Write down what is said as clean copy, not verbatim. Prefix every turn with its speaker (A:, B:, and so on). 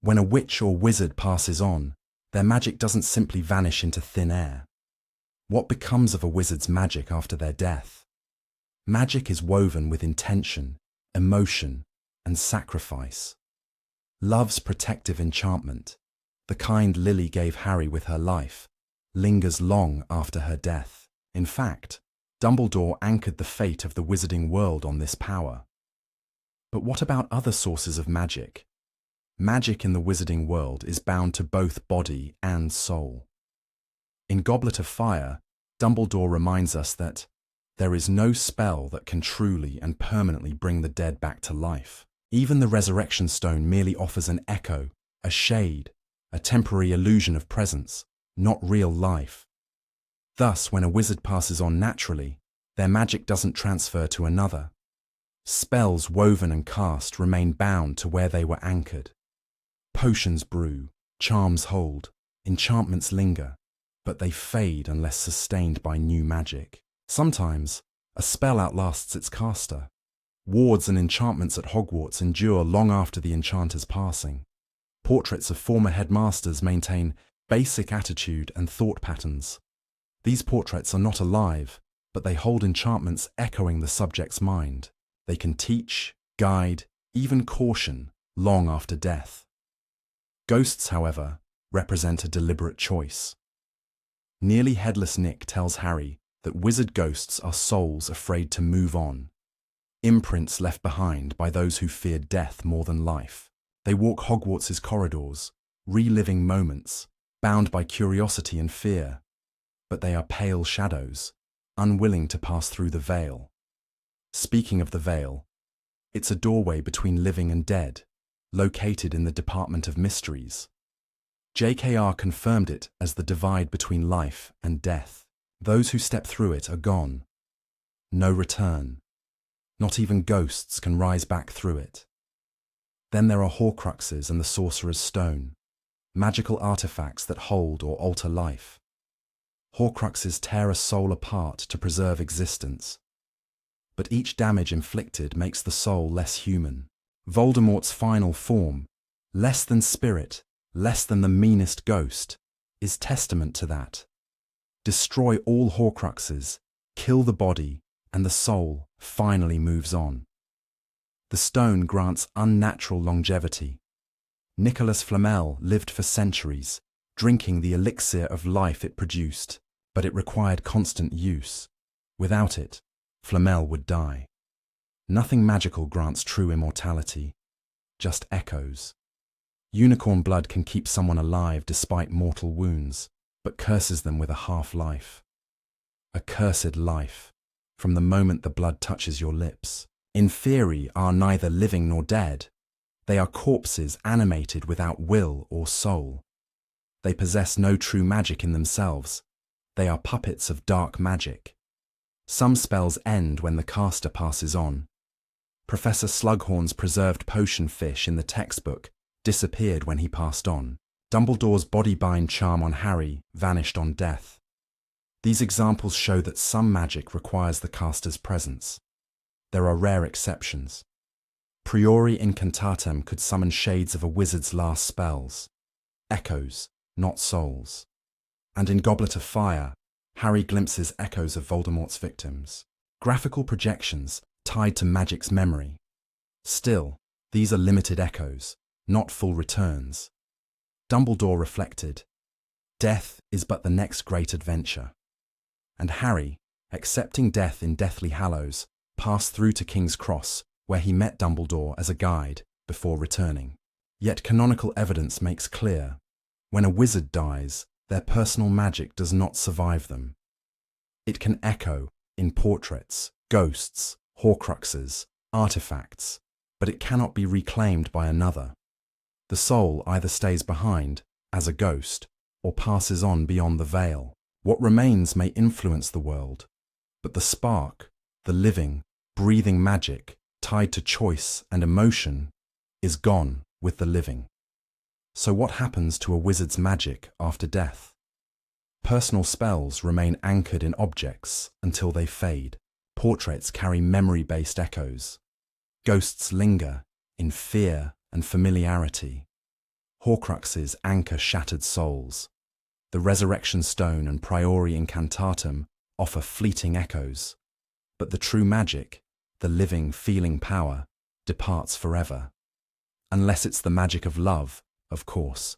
A: When a witch or wizard passes on, their magic doesn't simply vanish into thin air. What becomes of a wizard's magic after their death? Magic is woven with intention, emotion, and sacrifice. Love's protective enchantment, the kind Lily gave Harry with her life, lingers long after her death. In fact, Dumbledore anchored the fate of the wizarding world on this power. But what about other sources of magic? Magic in the wizarding world is bound to both body and soul. In Goblet of Fire, Dumbledore reminds us that there is no spell that can truly and permanently bring the dead back to life. Even the Resurrection Stone merely offers an echo, a shade, a temporary illusion of presence, not real life. Thus, when a wizard passes on naturally, their magic doesn't transfer to another. Spells woven and cast remain bound to where they were anchored. Potions brew, charms hold, enchantments linger, but they fade unless sustained by new magic. Sometimes, a spell outlasts its caster. Wards and enchantments at Hogwarts endure long after the enchanter's passing. Portraits of former headmasters maintain basic attitude and thought patterns. These portraits are not alive, but they hold enchantments echoing the subject's mind. They can teach, guide, even caution, long after death. Ghosts, however, represent a deliberate choice. Nearly Headless Nick tells Harry that wizard ghosts are souls afraid to move on, imprints left behind by those who feared death more than life. They walk Hogwarts' corridors, reliving moments, bound by curiosity and fear, but they are pale shadows, unwilling to pass through the veil. Speaking of the veil, it's a doorway between living and dead, located in the Department of Mysteries. JKR confirmed it as the divide between life and death. Those who step through it are gone. No return. Not even ghosts can rise back through it. Then there are Horcruxes and the Sorcerer's Stone, magical artifacts that hold or alter life. Horcruxes tear a soul apart to preserve existence, but each damage inflicted makes the soul less human. Voldemort's final form, less than spirit, less than the meanest ghost, is testament to that. Destroy all Horcruxes, kill the body, and the soul finally moves on. The stone grants unnatural longevity. Nicholas Flamel lived for centuries, drinking the elixir of life it produced, but it required constant use. Without it, Flamel would die. Nothing magical grants true immortality, just echoes. Unicorn blood can keep someone alive despite mortal wounds, but curses them with a half-life. A cursed life, from the moment the blood touches your lips. In theory, are neither living nor dead. They are corpses animated without will or soul. They possess no true magic in themselves. They are puppets of dark magic. Some spells end when the caster passes on. Professor Slughorn's preserved potion fish in the textbook disappeared when he passed on. Dumbledore's body-bind charm on Harry vanished on death. These examples show that some magic requires the caster's presence. There are rare exceptions. Priori Incantatem could summon shades of a wizard's last spells. Echoes, not souls. And in Goblet of Fire, Harry glimpses echoes of Voldemort's victims. Graphical projections tied to magic's memory. Still, these are limited echoes, not full returns. Dumbledore reflected, death is but the next great adventure. And Harry, accepting death in Deathly Hallows, passed through to King's Cross, where he met Dumbledore as a guide before returning. Yet canonical evidence makes clear, when a wizard dies, their personal magic does not survive them. It can echo in portraits, ghosts, Horcruxes, artifacts, but it cannot be reclaimed by another. The soul either stays behind, as a ghost, or passes on beyond the veil. What remains may influence the world, but the spark, the living, breathing magic, tied to choice and emotion, is gone with the living. So what happens to a wizard's magic after death? Personal spells remain anchored in objects until they fade. Portraits carry memory-based echoes. Ghosts linger in fear and familiarity. Horcruxes anchor shattered souls. The resurrection stone and priori incantatum offer fleeting echoes. But the true magic, the living, feeling power, departs forever. Unless it's the magic of love, of course.